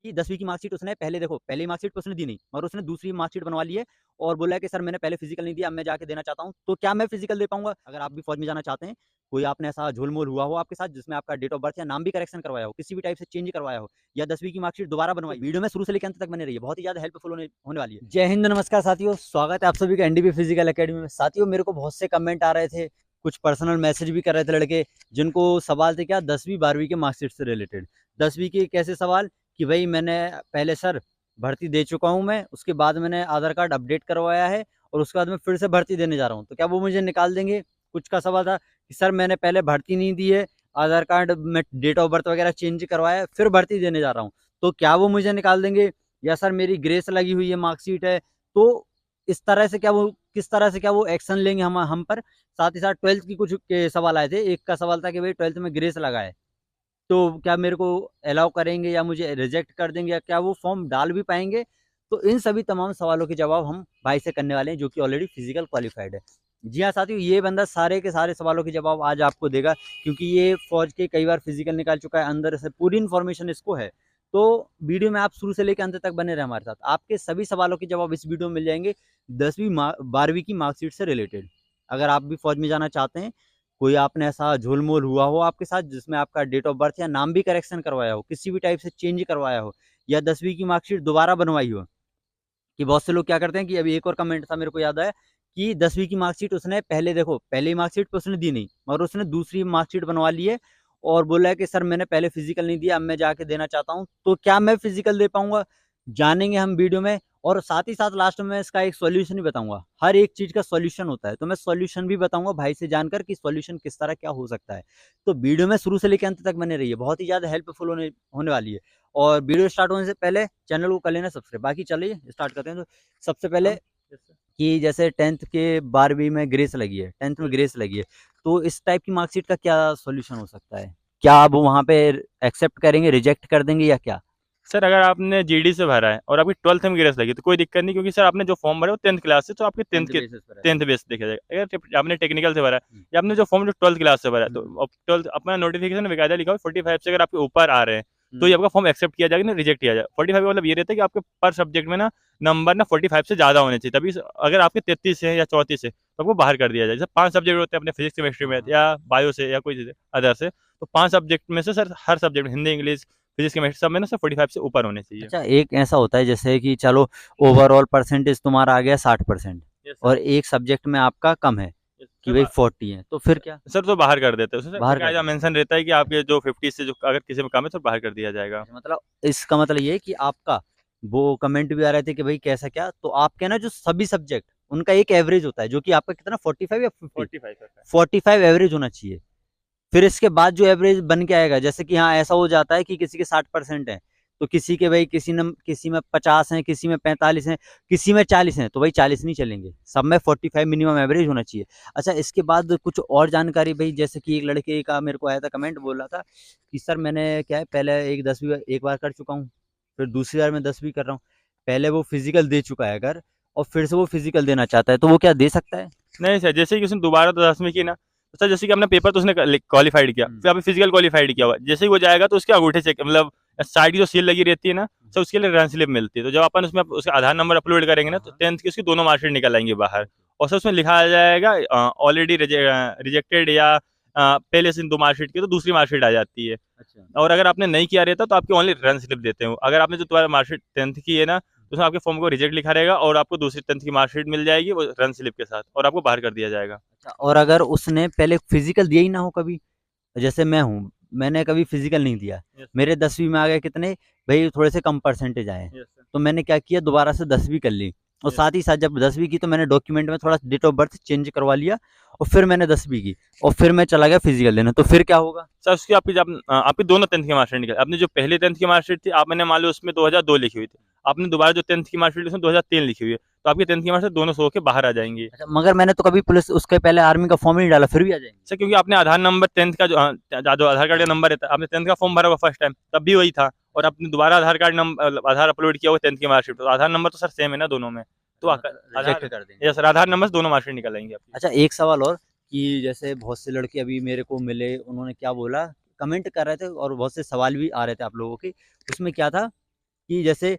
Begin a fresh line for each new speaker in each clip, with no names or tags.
कि 10वीं की मार्कशीट उसने पहले देखो, पहली मार्कशीट तो उसने दी नहीं, मगर उसने दूसरी मार्कशीट बनवा ली है और बोला है कि सर मैंने पहले फिजिकल नहीं दिया, अब मैं जाके देना चाहता हूँ। तो क्या मैं फिजिकल दे पाऊँगा? अगर आप भी फौज में जाना चाहते हैं, कोई आपने ऐसा झोल-मोल हुआ हो आपके साथ जिसमें आपका डेट ऑफ बर्थ या नाम भी करेक्शन करवाया हो, किसी भी टाइप से चेंज करवाया हो या 10वीं की मार्कशीट दोबारा बनवाई, वीडियो में शुरू से लेके अंत तक बने रहिए, बहुत ही ज़्यादा हेल्पफुल होने होने वाली है। जय हिंद, नमस्कार साथियों, स्वागत है आप सभी का एनडीपी फिजिकल अकेडमी में। साथियों, मेरे को बहुत से कमेंट आ रहे थे, कुछ पर्सनल मैसेज भी कर रहे थे लड़के, जिनको सवाल थे क्या 10वीं 12वीं के मार्कशीट से रिलेटेड। 10वीं के कैसे सवाल कि भई मैंने पहले सर भर्ती दे चुका हूँ मैं, उसके बाद मैंने आधार कार्ड अपडेट करवाया है और उसके बाद मैं फिर से भर्ती देने जा रहा हूँ, तो क्या वो मुझे निकाल देंगे? कुछ का सवाल था कि सर मैंने पहले भर्ती नहीं दी है, आधार कार्ड में डेट ऑफ बर्थ वगैरह चेंज करवाया है, फिर भर्ती देने जा रहा हूँ, तो क्या वो मुझे निकाल देंगे? या सर मेरी ग्रेस लगी हुई है, मार्कशीट है, तो इस तरह से क्या वो किस तरह से क्या वो एक्शन लेंगे हम पर? साथ ही साथ 12th की कुछ के सवाल आए थे, एक का सवाल था कि भई 12th में ग्रेस लगा है, तो क्या मेरे को अलाउ करेंगे या मुझे रिजेक्ट कर देंगे या क्या वो फॉर्म डाल भी पाएँगे? तो इन सभी तमाम सवालों के जवाब हम भाई से करने वाले हैं, जो कि ऑलरेडी फिजिकल क्वालिफाइड है। जी हाँ साथियों, ये बंदा सारे के सारे सवालों के जवाब आज आपको देगा, क्योंकि ये फ़ौज के कई बार फिजिकल निकाल चुका है, अंदर से पूरी इन्फॉर्मेशन इसको है। तो वीडियो में आप शुरू से लेके अंत तक बने रहें हमारे साथ। आपके सभी सवालों के जवाब इस वीडियो में मिल जाएँगे 10वीं 12वीं की मार्कशीट से रिलेटेड। अगर आप भी फ़ौज में जाना चाहते हैं, कोई आपने ऐसा झोल-मोल हुआ हो आपके साथ जिसमें आपका डेट ऑफ बर्थ या नाम भी करेक्शन करवाया हो, किसी भी टाइप से चेंज करवाया हो या 10वीं की मार्कशीट दोबारा बनवाई हो, कि बहुत से लोग क्या करते हैं कि अभी एक और कमेंट था मेरे को याद आया कि 10वीं की मार्कशीट उसने पहले देखो, पहली मार्कशीट तो उसने दी नहीं, मगर उसने दूसरी मार्कशीट बनवा ली है और बोला है कि सर मैंने पहले फिजिकल नहीं दिया, अब मैं जाके देना चाहता हूँ। तो क्या मैं फिजिकल दे पाऊँगा? जानेंगे हम वीडियो में और साथ ही साथ लास्ट में इसका एक सॉल्यूशन भी बताऊँगा। हर एक चीज़ का सॉल्यूशन होता है, तो मैं सॉल्यूशन भी बताऊँगा भाई से जानकर कि सॉल्यूशन किस तरह क्या हो सकता है। तो वीडियो में शुरू से लेके अंत तक बने रहिए, बहुत ही ज़्यादा हेल्पफुल होने होने वाली है। और वीडियो स्टार्ट होने से पहले चैनल को कर लेना सब्सक्राइब। बाकी चलिए स्टार्ट करते हैं। तो सबसे पहले कि जैसे 10th के 12वीं में ग्रेस लगी है, 10th में ग्रेस लगी है, तो इस टाइप की मार्कशीट का क्या सॉल्यूशन हो सकता है? क्या आप वहाँ पे एक्सेप्ट करेंगे, रिजेक्ट कर देंगे या क्या?
सर अगर आपने जीडी से भरा है और आपकी 12th में ग्रेस लगी तो कोई दिक्कत नहीं, क्योंकि सर आपने जो फॉर्म भरा है वो 10th क्लास से, तो आपके 10th
10th
के
बेसिस पर है।
10th बेस देखा जाएगा। अगर आपने टेक्निकल से भरा है
हुँ,
या आपने जो फॉर्म जो 12th क्लास से भरा है,
हुँ,
तो
हुँ,
अब 12th अपना नोटिफिकेशन में बेकायदा लिखा हो 45 से अगर आपके ऊपर आ रहे हैं तो
हुँ।
ये आपका फॉर्म एक्सेप्ट किया जाएगा, ना रिजेक्ट किया जाएगा। 45 का मतलब ये रहता है कि आपके पर सब्जेक्ट में ना नंबर ना 45 से ज़्यादा होने चाहिए, तभी अगर आपके 33 है या 34 है तो आपको बाहर कर दिया जाए। जैसे 5 सब्जेक्ट होते हैं अपने, फिजिक्स केमिस्ट्री
हाँ,
में
हाँ।
या बायो से या कोई चीज़ अदर से, तो 5 सब्जेक्ट में से सर हर subject Hindi, English, physics, chemistry सब में ना सर 45 से ऊपर होने चाहिए।
अच्छा, एक ऐसा होता है जैसे कि चलो ओवरऑल परसेंटेज तुम्हारा आ गया 60%
यस सर।
और एक सब्जेक्ट में आपका कम है
यस
कि
सर।
भई 40 है, तो फिर क्या?
सर तो बाहर कर देते हैं उसमें, सर
बाहर कर
बेकायदा
देते हैं।
मेंशन रहता है कि आपके जो 50 से जो अगर किसी में कम है तो बाहर कर दिया जाएगा।
अच्छा, मतलब इसका मतलब ये है कि आपका वो कमेंट भी आ रहे थे कि भाई कैसा क्या? तो आपके ना जो सभी सब्जेक्ट उनका एक एवरेज होता है, जो कि आपका कितना 45 या 50?
45 सर का।
45 एवरेज होना चाहिए। फिर इसके बाद जो एवरेज बन के आएगा, जैसे कि हाँ, ऐसा हो जाता है कि किसी के 60% है, तो किसी के भाई किसी में 50 हैं, किसी में 45 हैं, किसी में 40 हैं, तो भाई 40 नहीं चलेंगे, सब में 45 मिनिमम एवरेज होना चाहिए। अच्छा, इसके बाद कुछ और जानकारी भई, जैसे कि एक लड़के का मेरे को आया था कमेंट, बोल रहा था कि सर मैंने क्या है पहले एक 10वीं एक बार कर चुका हूँ, फिर दूसरी बार मैं 10वीं कर रहा हूँ। पहले वो फिज़िकल दे चुका है अगर और फिर से वो फिज़िकल देना चाहता है, तो वो क्या दे सकता है?
नहीं सर, जैसे कि उसने दोबारा तो 10वीं की ना, तो सर जैसे कि अपना पेपर तो उसने क्वालिफाइड किया,
हुँ,
फिर अभी फिजिकल क्वालिफाइड किया हुआ है। जैसे ही वो जाएगा तो उसके अंगूठे चेक मतलब साइड की जो सील लगी रहती है ना,
हुँ।
सर उसके लिए रन स्लिप मिलती है। तो जब अपन उसमें उसका आधार नंबर अपलोड करेंगे ना,
हाँ,
तो
हाँ।
10th की उसकी दोनों मार्कशीट निकल आएंगी बाहर।
ओके।
और सर उसमें लिखा आ जाएगा ऑलरेडी रिजेक्टेड या पहले से 2 मार्कशीट की तो दूसरी मार्कशीट आ जाती है।
अच्छा।
और अगर आपने नहीं किया रहता तो आपकी ओनली रन स्लिप देते हो। अगर आपने जो तुम्हारा मार्कशीट 10th की है ना, तो उसमें आपके फॉर्म को रिजेक्ट लिखा रहेगा और आपको दूसरी 10th की मार्कशीट मिल जाएगी वो रन स्लिप के साथ, और आपको बाहर कर दिया जाएगा।
अच्छा, और अगर उसने पहले फिजिकल दिया ही ना हो कभी, जैसे मैं हूँ, मैंने कभी फिजिकल नहीं दिया,
यस सर।
मेरे 10वीं में आ गए कितने, भई थोड़े से कम परसेंटेज आए,
यस सर।
तो मैंने क्या किया दोबारा से 10वीं कर ली और
यस।
साथ ही साथ जब 10वीं की तो मैंने डॉक्यूमेंट में थोड़ा डेट ऑफ बर्थ चेंज करवा लिया और फिर मैंने 10वीं की और फिर मैं चला गया फिजिकल देने, तो फिर क्या होगा?
सर उसकी आपकी जब आपकी दोनों 10th की मार्कशीट निकली। आपने जो पहली 10th की मार्कशीट थी, आप मैंने मान लो उसमें 2002 लिखी हुई थी। आपने दोबारा जो 10th की मार्कशीट उसमें 2003 लिखी हुई है, तो आपकी 10th की मार्कशीट दोनों सो के बाहर आ जाएंगी।
अच्छा, मगर मैंने तो कभी पुलिस उसके पहले आर्मी का फॉर्म ही नहीं डाला, फिर भी आ जाएँगे?
सर क्योंकि आपने आधार नंबर 10th का जो आधार कार्ड का नंबर रहता है, आपने 10th का फॉर्म भरा होगा फर्स्ट टाइम, तब भी वही था। और आपने दोबारा आधार कार्ड नंबर आधार अपलोड किया हुआ 10th की मार्कशीट, तो आधार नंबर तो सर सेम है ना दोनों में। तो
अच्छा, मतलब रिजेक्ट
आधार,
कर देंगे।
यस सर, आधार नंबर से दोनों मार्कशीट निकल आएंगी आपकी।
अच्छा, एक सवाल और कि जैसे बहुत से लड़के अभी मेरे को मिले, उन्होंने क्या बोला, कमेंट कर रहे थे और बहुत से सवाल भी आ रहे थे आप लोगों के, उसमें क्या था कि जैसे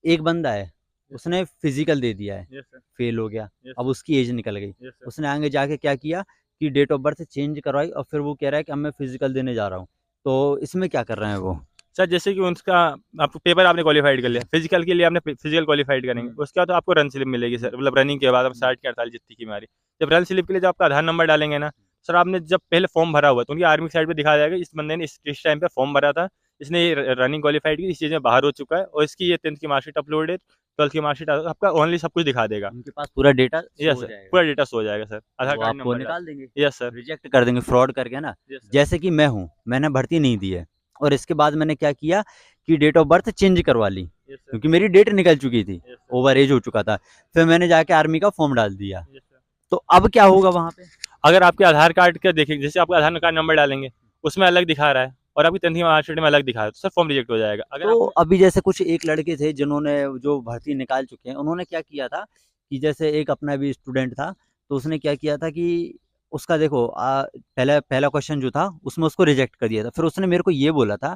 एक बंदा है, उसने फिजिकल दे दिया है,
यस सर,
फेल हो गया,
यस
अब उसकी एज निकल गई,
यस सर।
उसने आगे जाके क्या किया कि डेट ऑफ बर्थ चेंज करवाई और फिर वो कह रहा है कि अब मैं फिजिकल देने जा रहा हूँ, तो इसमें क्या कर रहे हैं वो?
सर जैसे कि उसका आपको पेपर आपने क्वालिफाइड कर लिया, फिजिकल के लिए आपने फिजिकल क्वालिफाइड करेंगे, उसके बाद तो आपको रन स्लिप मिलेगी सर, मतलब रनिंग के बाद आप 60 के 48 जितनी की मारी। जब रन स्लिप के लिए जब आपका आधार नंबर डालेंगे ना, सर आपने जब पहले फॉर्म भरा हुआ है, तो उनकी आर्मी की साइड पे दिखाया जाएगा इस बंदे ने इस टाइम पे फॉर्म भरा था, इसने ये रनिंग क्वालिफाइड की, इस चीज़ में बाहर हो चुका है और इसकी ये 10th की मार्कशीट अपलोड है, 12th की मार्कशीट आपका ओनली सब कुछ दिखा देगा।
उनके पास पूरा डेटा शो
यस
हो
सर,
जाएगा,
पूरा डेटा शो हो जाएगा सर, आधार
वो
कार्ड
आपको
नंबर
निकाल देंगे,
यस सर,
रिजेक्ट कर देंगे फ्रॉड करके ना।
यस सर,
जैसे कि मैं हूँ, मैंने भर्ती नहीं दी है और इसके बाद मैंने क्या किया कि डेट ऑफ बर्थ चेंज करवा ली,
यस सर,
क्योंकि मेरी डेट निकल चुकी थी,
यस सर,
ओवर एज हो चुका था। फिर मैंने जाके आर्मी का फॉर्म डाल दिया,
यस सर।
तो अब क्या होगा वहाँ पे?
अगर आपके आधार कार्ड का देखिए, जैसे आपका आधार कार्ड नंबर डालेंगे, उसमें अलग दिखा रहा है और आपकी 10th की मार्कशीट में अलग दिखा रहा है, तो सर फॉर्म रिजेक्ट हो जाएगा। अगर
तो
आपने
अभी जैसे कुछ एक लड़के थे जिन्होंने जो भर्ती निकाल चुके हैं, उन्होंने क्या किया था कि जैसे एक अपना भी स्टूडेंट था, तो उसने क्या किया था कि उसका देखो पहला पहला क्वेश्चन जो था उसमें उसको रिजेक्ट कर दिया था। फिर उसने मेरे को ये बोला था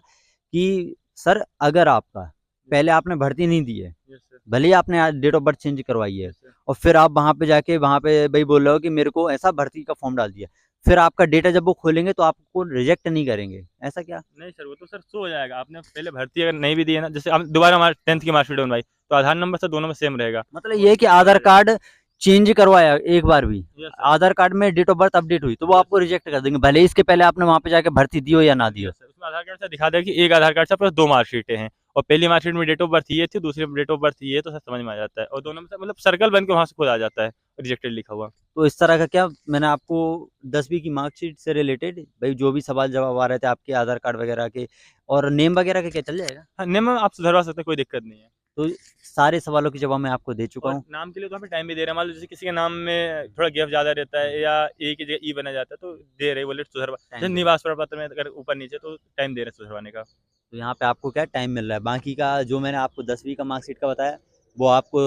कि सर अगर आपका पहले आपने भर्ती नहीं दी है,
यस सर,
भले ही आपने डेट ऑफ बर्थ चेंज करवाई है
यस सर।
और फिर आप वहाँ पे जाके वहाँ पे भाई बोल रहे हो कि मेरे को ऐसा भर्ती का फॉर्म डाल दिया, फिर आपका डेटा जब वो खोलेंगे तो आपको रिजेक्ट नहीं करेंगे, ऐसा क्या?
नहीं सर, वो तो सर शो हो जाएगा। आपने पहले भर्ती अगर नहीं भी दी है ना, जैसे आप दोबारा हमारे 10th की मार्कशीट बनवाई, तो आधार नंबर सर दोनों में सेम रहेगा।
मतलब ये है कि आधार कार्ड चेंज करवाया एक बार भी,
यस सर,
आधार कार्ड में डेट ऑफ बर्थ अपडेट हुई, तो वो
यस
आपको रिजेक्ट कर देंगे, भले ही इसके पहले आपने वहाँ पे जाके भर्ती दी हो या ना दी हो।
Yes sir. उसमें आधार कार्ड से दिखा देगा कि एक आधार कार्ड से आपके पास 2 मार्कशीटें हैं और पहली मार्कशीट में डेट ऑफ बर्थ ये थी, दूसरी में डेट ऑफ बर्थ ये है, तो सर समझ में आ जाता है और दोनों में से मतलब सर्कल बन के वहाँ से खुद आ जाता है, रिजेक्टेड लिखा हुआ।
तो इस तरह का क्या मैंने आपको 10वीं की मार्कशीट से रिलेटेड भाई जो भी सवाल जवाब आ रहे थे आपके आधार कार्ड वगैरह के और नेम वगैरह के, क्या चल जाएगा?
हाँ, नेम आप सुधरवा सकते हैं, कोई दिक्कत नहीं है।
तो सारे सवालों के जवाब मैं आपको दे चुका
और
हूँ।
नाम के लिए तो हमें टाइम भी दे रहे हैं। मान लो जैसे किसी के नाम में थोड़ा गैप ज़्यादा रहता है या ए की जगह ई बना जाता है, तो दे रहे बोले सुधरवा,
टाइम
जैसे
दे रहे
निवास प्रमाण पत्र में अगर ऊपर नीचे तो टाइम दे रहे हैं सुधरवाने का।
तो यहाँ पे आपको क्या टाइम मिल रहा है, बाकी का जो मैंने आपको 10वीं का मार्कशीट का बताया वो आपको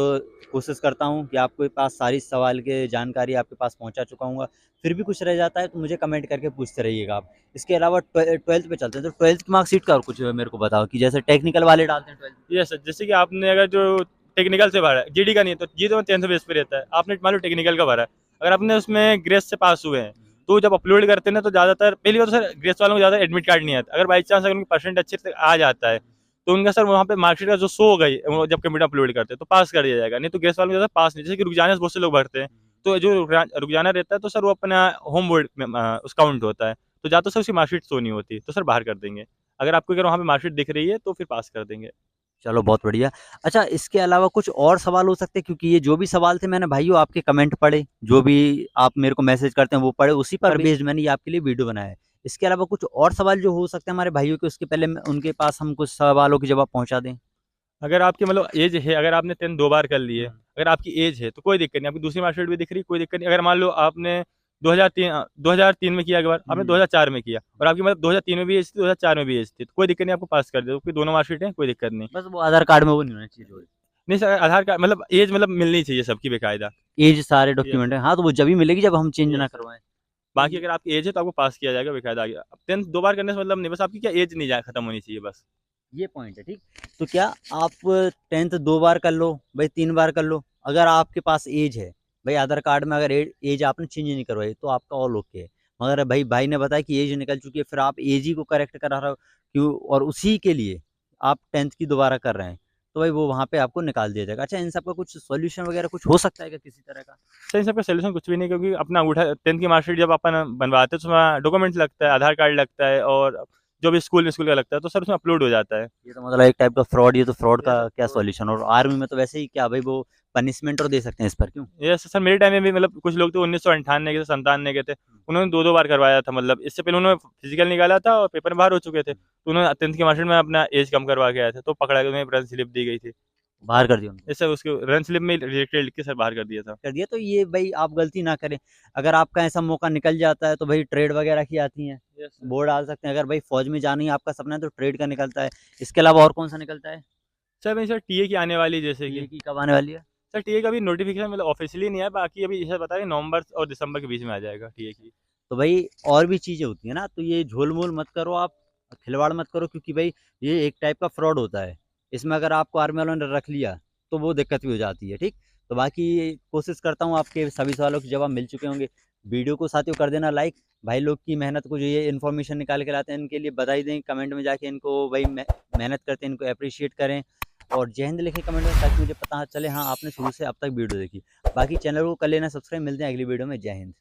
कोशिश करता हूँ कि आपके पास सारी सवाल के जानकारी आपके पास पहुँचा चुका हूँ। फिर भी कुछ रह जाता है तो मुझे कमेंट करके पूछते रहिएगा आप। इसके अलावा 12th पे चलते हैं, तो 12th की मार्कशीट का और कुछ मेरे को बताओ कि जैसे टेक्निकल वाले डालते हैं 12th।
यस सर, जैसे कि आपने अगर जो टेक्निकल से भरा है, जीडी का नहीं है, तो ये तो 10th बेस पे रहता है। आपने मान लो टेक्निकल का भरा है, अगर आपने उसमें ग्रेस से पास हुए हैं, तो जब अपलोड करते हैं ना, तो ज़्यादातर पहली बात तो सर ग्रेस वालों को ज़्यादा एडमिट कार्ड नहीं आता। अगर बाई चांस अगर उनकी परसेंट अच्छे से आ जाता है, तो उनका सर वहाँ पे मार्कशीट का जो शो हो गई वो जब कंप्यूटर अपलोड करते हैं, तो पास कर दिया जाएगा। नहीं तो ग्रेस वालों को ज़्यादा पास नहीं, जैसे कि रुकजाना से बहुत से लोग भरते हैं, तो जो रुकजाना रहता है, तो सर वो अपना होम बोर्ड में उस काउंट होता है, तो ज़्यादा तो सर उसकी मार्कशीट शो नहीं होती, तो सर बाहर कर देंगे। अगर आपको अगर वहाँ पे मार्कशीट दिख रही है, तो फिर पास कर देंगे।
चलो बहुत बढ़िया। अच्छा, इसके अलावा कुछ और सवाल हो सकते हैं, क्योंकि ये जो भी सवाल थे मैंने भाइयों आपके कमेंट पढ़े, जो भी आप मेरे को मैसेज करते हैं वो पढ़े, उसी पर बेस्ड मैंने ये आपके लिए वीडियो बनाया है। इसके अलावा कुछ और सवाल जो हो सकते हैं हमारे भाइयों के, उसके पहले उनके पास हम कुछ सवालों के जवाब पहुंचा दें।
अगर आपकी मतलब एज है, अगर आपने 10th 2 बार कर ली है, अगर आपकी एज है तो कोई दिक्कत नहीं, आपकी दूसरी मार्कशीट भी दिख रही है, कोई दिक्कत नहीं। अगर मान लो आपने 2003 में किया, एक बार आपने 2004 में किया और आपकी मतलब 2003 में भी एज थी, 2004 में भी एज थी, तो कोई दिक्कत नहीं, आपको पास कर दे, क्योंकि दोनों मार्कशीट हैं, कोई दिक्कत नहीं।
बस वो आधार कार्ड में वो नहीं होना चाहिए जोड़े।
नहीं सर, आधार कार्ड मतलब एज मतलब मिलनी चाहिए सबकी बेकायदा।
एज सारे
यस
डॉक्यूमेंट
सर,
है, हाँ तो वो जब ही मिलेगी जब हम चेंज ना
यस सर।
करवाएं।
बाकी अगर आपकी एज है तो आपको पास किया जाएगा बेकायदा आगे। अब 10th 2 बार करने से मतलब नहीं, बस आपकी क्या एज नहीं जाए खत्म होनी चाहिए बस।
ये पॉइंट है, ठीक। तो क्या आप 10th 2 बार कर लो भाई, 3 बार कर लो, अगर आपके पास एज है भाई, आधार कार्ड में अगर एज आपने चेंज नहीं करवाई तो आपका ऑल ओके है। मगर भाई ने बताया कि एज निकल चुकी है, फिर आप एज ही को करेक्ट करा रहे हो क्यों, और उसी के लिए आप 10th की दोबारा कर रहे हैं, तो भाई वो वहाँ पे आपको निकाल दिया जाएगा। अच्छा, इन सब का कुछ सॉल्यूशन वगैरह कुछ हो सकता है क्या किसी तरह का?
सर इन सबका सोल्यूशन कुछ भी नहीं, क्योंकि अपना अंगूठा 10th की मार्कशीट जब अपन बनवाते हैं तो उसमें डॉक्यूमेंट लगता है, आधार कार्ड लगता है और जो भी स्कूल का लगता है, तो सर उसमें अपलोड हो जाता है।
ये तो मतलब एक टाइप का फ्रॉड, ये तो फ्रॉड
ये
का
सर
क्या
फ्रॉड।
सॉल्यूशन, और आर्मी में तो वैसे ही क्या भाई वो पनिशमेंट और दे सकते हैं इस पर, क्यों?
ये सर मेरे टाइम में भी मतलब कुछ लोग तो 1998 के थे, 97 के थे, उन्होंने 2-2 बार करवाया था। मतलब इससे पहले उन्होंने फिजिकल निकाला था और पेपर में बाहर हो चुके थे, तो उन्होंने 10th की मार्कशीट में अपना एज कम करवा के आए थे, तो पकड़ा गया, उन्हें रन स्लिप दी गई थी।
बाहर कर दिया उन्होंने,
इससे उसके रन स्लिप में रिजेक्टेड लिख के सर बाहर कर दिया था।
कर दिया। तो ये भाई आप गलती ना करें, अगर आपका ऐसा मौका निकल जाता है तो भाई ट्रेड वगैरह की आती हैं,
यस सर।
वो डाल सकते हैं। अगर भाई फौज में जाना ही आपका सपना है तो ट्रेड का निकलता है। इसके अलावा और कौन सा निकलता है?
सर वही सर टीए की आने वाली, जैसे
ये
कि
की कब आने वाली है?
सर टीए का अभी नोटिफिकेशन मतलब ऑफिशियली नहीं है, बाकी अभी जैसे बता रहे नवंबर और दिसंबर के बीच में आ जाएगा टीए की।
तो भाई और भी चीज़ें होती हैं ना, तो ये झोल मोल मत करो आप, खिलवाड़ मत करो, क्योंकि भाई ये एक टाइप का फ्रॉड होता है। इसमें अगर आपको आर्मी वालों ने रख लिया तो वो दिक्कत भी हो जाती है, ठीक। तो बाकी कोशिश करता हूँ आपके सभी सवालों के जवाब मिल चुके होंगे। वीडियो को साथियों कर देना लाइक। भाई लोग की मेहनत को जो ये इन्फॉर्मेशन निकाल के लाते हैं इनके लिए बधाई दें, कमेंट में जाके इनको भाई मेहनत करते हैं इनको अप्रिशिएट करें, और जय हिंद लिखें कमेंट में, ताकि मुझे पता चले हाँ आपने शुरू से अब तक वीडियो देखी। बाकी चैनल को कर लेना सब्सक्राइब। मिलते हैं अगली वीडियो में। जय हिंद।